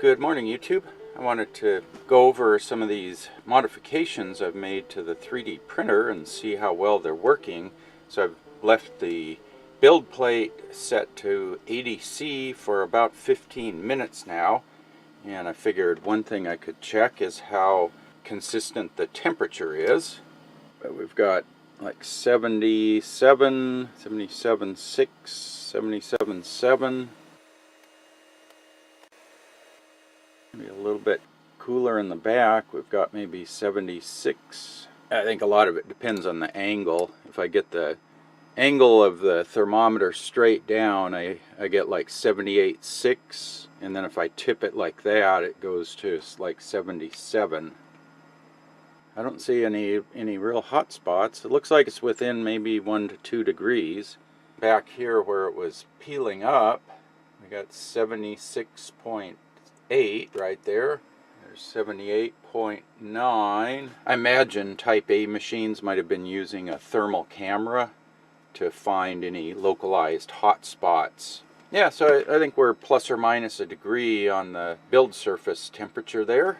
Good morning, YouTube. I wanted to go over some of these modifications I've made to the 3D printer and see how well they're working. So I've left the build plate set to 80°C for about 15 minutes now, and I figured one thing I could check is how consistent the temperature is. But we've got like 77, 77.6, 77.7. Maybe a little bit cooler in the back. We've got maybe 76. I think a lot of it depends on the angle. If I get the angle of the thermometer straight down, I get like 78.6, and then if I tip it like that, it goes to like 77. I don't see any real hot spots. It looks like it's within maybe 1 to 2 degrees. Back here where it was peeling up, we got 76.8 right there. There's 78.9. I imagine type A machines might have been using a thermal camera to find any localized hot spots. Yeah, so I think we're plus or minus a degree on the build surface temperature there.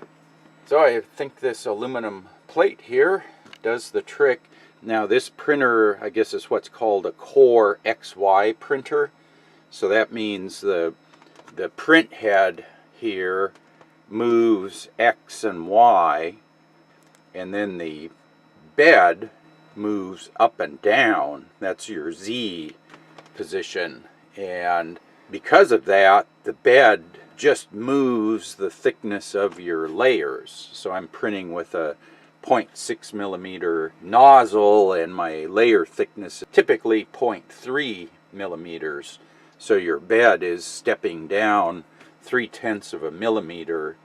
So I think this aluminum plate here does the trick. Now this printer, I guess, is what's called a Core XY printer. So that means the print head here moves X and Y, and then the bed moves up and down. That's your Z position, and because of that, the bed just moves the thickness of your layers. So I'm printing with a 0.6 millimeter nozzle, and my layer thickness is typically 0.3 millimeters. So your bed is stepping down 0.3 of a millimeter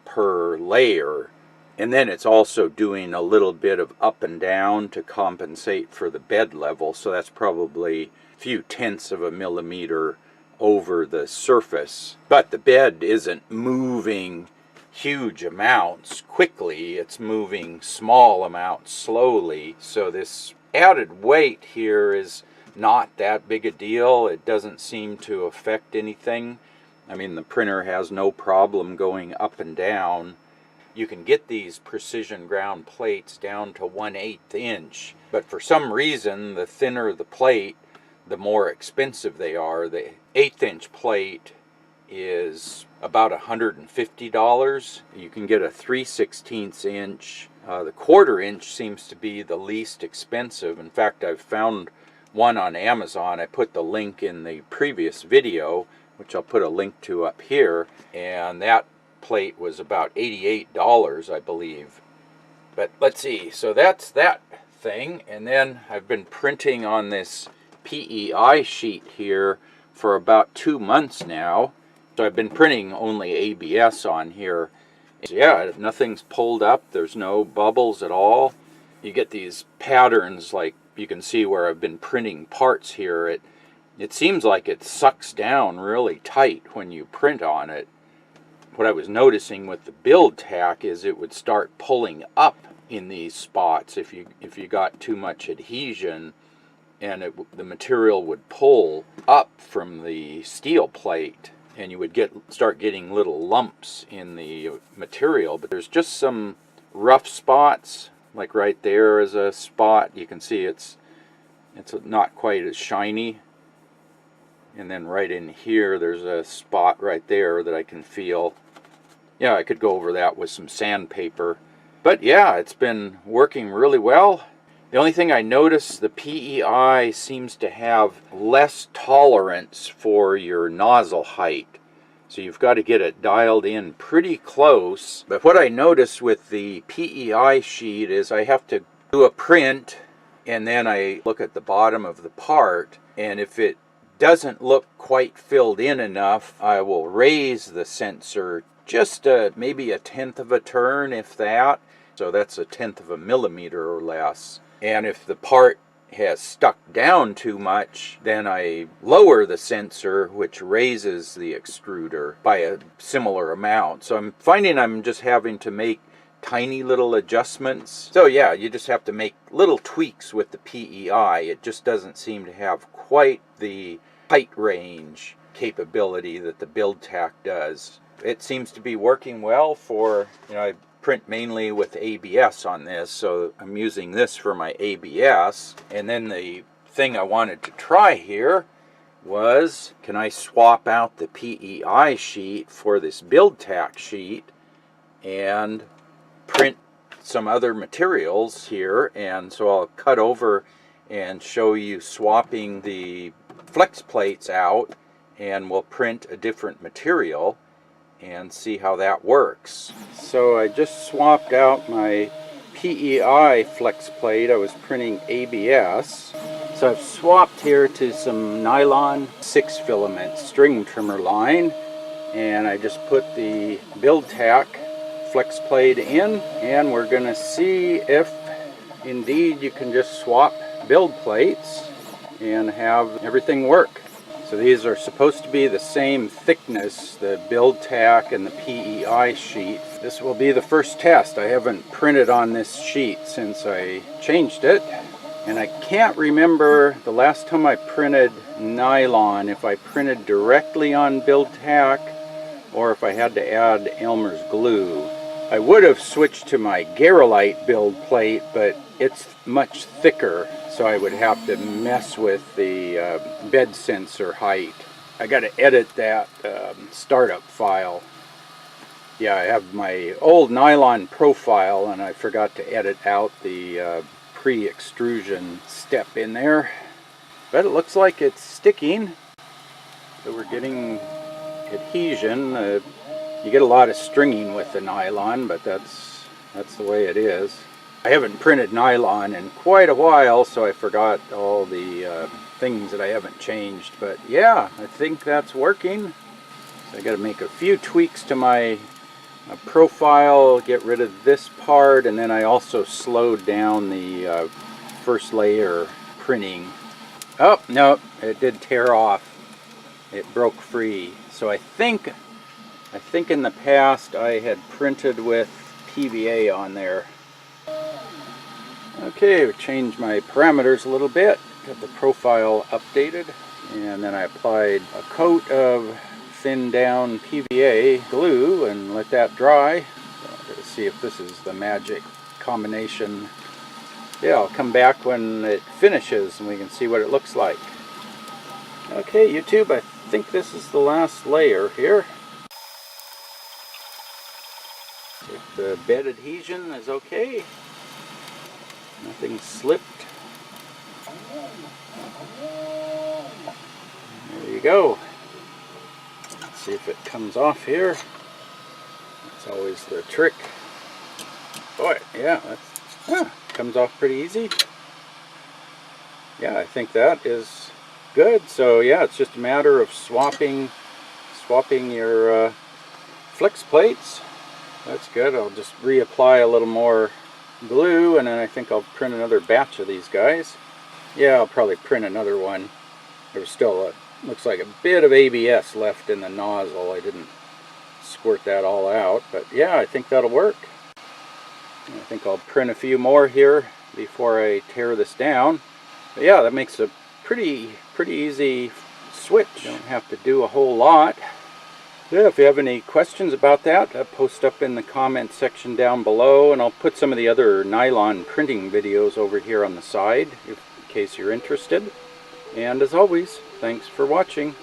per layer, and then it's also doing a little bit of up and down to compensate for the bed level. So that's probably a few tenths of a millimeter over the surface, but the bed isn't moving huge amounts quickly. It's moving small amounts slowly. So this added weight here is not that big a deal. It doesn't seem to affect anything. I mean, the printer has no problem going up and down. You can get these precision ground plates down to 1/8 inch, but for some reason, the thinner the plate, the more expensive they are. The 1/8 inch plate is about $150. You can get a 3/16 inch. The 1/4 inch seems to be the least expensive. In fact, I've found one on Amazon. I put the link in the previous video, which I'll put a link to up here, and that plate was about $88, I believe. But let's see, so that's that thing. And then I've been printing on this PEI sheet here for about 2 months now. So I've been printing only ABS on here. So yeah, nothing's pulled up. There's no bubbles at all. You get these patterns, like you can see where I've been printing parts here. It seems like it sucks down really tight when you print on it. What I was noticing with the BuildTak is it would start pulling up in these spots if you got too much adhesion, and the material would pull up from the steel plate, and you would start getting little lumps in the material. But there's just some rough spots, like right there is a spot. You can see it's not quite as shiny. And then right in here, there's a spot right there that I can feel. Yeah, I could go over that with some sandpaper. But yeah, it's been working really well. The only thing I noticed, the PEI seems to have less tolerance for your nozzle height. So you've got to get it dialed in pretty close. But what I noticed with the PEI sheet is I have to do a print, and then I look at the bottom of the part, and if it doesn't look quite filled in enough, I will raise the sensor just maybe 1/10 of a turn, if that. So that's 1/10 of a millimeter or less. And if the part has stuck down too much, then I lower the sensor, which raises the extruder by a similar amount. So I'm finding I'm just having to make tiny little adjustments. So yeah, you just have to make little tweaks with the PEI. It just doesn't seem to have quite the height range capability that the BuildTak does. it seems to be working well for, I print mainly with ABS on this, so I'm using this for my ABS. And then the thing I wanted to try here was, can I swap out the PEI sheet for this BuildTak sheet and print some other materials here? And so I'll cut over and show you swapping the flex plates out, and we'll print a different material and see how that works. So I just swapped out my PEI flex plate. I was printing ABS. So I've swapped here to some nylon 6 filament string trimmer line, and I just put the BuildTak flex plate in, and we're going to see if indeed you can just swap build plates and have everything work. So these are supposed to be the same thickness, the BuildTak and the PEI sheet. This will be the first test. I haven't printed on this sheet since I changed it. And I can't remember the last time I printed nylon, if I printed directly on BuildTak or if I had to add Elmer's glue. I would have switched to my Garolite build plate, but it's much thicker, so I would have to mess with the bed sensor height. I got to edit that startup file. Yeah, I have my old nylon profile, and I forgot to edit out the pre-extrusion step in there. But it looks like it's sticking, so we're getting adhesion. You get a lot of stringing with the nylon, but that's the way it is. I haven't printed nylon in quite a while, so I forgot all the things that I haven't changed. But yeah, I think that's working. So I got to make a few tweaks to my profile, get rid of this part, and then I also slowed down the first layer printing. Oh, no, it did tear off. It broke free. So I think in the past I had printed with PVA on there. Okay, we changed my parameters a little bit, got the profile updated, and then I applied a coat of thinned down PVA glue and let that dry. So I'm going to see if this is the magic combination. Yeah, I'll come back when it finishes and we can see what it looks like. Okay, YouTube, I think this is the last layer here. If the bed adhesion is okay, nothing slipped. There you go. Let's see if it comes off here. That's always the trick. Boy, yeah, comes off pretty easy. Yeah, I think that is good. So yeah, it's just a matter of swapping your flex plates. That's good. I'll just reapply a little more glue, and then I think I'll print another batch of these guys. Yeah, I'll probably print another one. There's still looks like a bit of ABS left in the nozzle. I didn't squirt that all out, but yeah, I think that'll work. I think I'll print a few more here before I tear this down. But yeah, that makes a pretty easy switch. You don't have to do a whole lot. Yeah, if you have any questions about that, post up in the comment section down below, and I'll put some of the other nylon printing videos over here on the side in case you're interested. And as always, thanks for watching.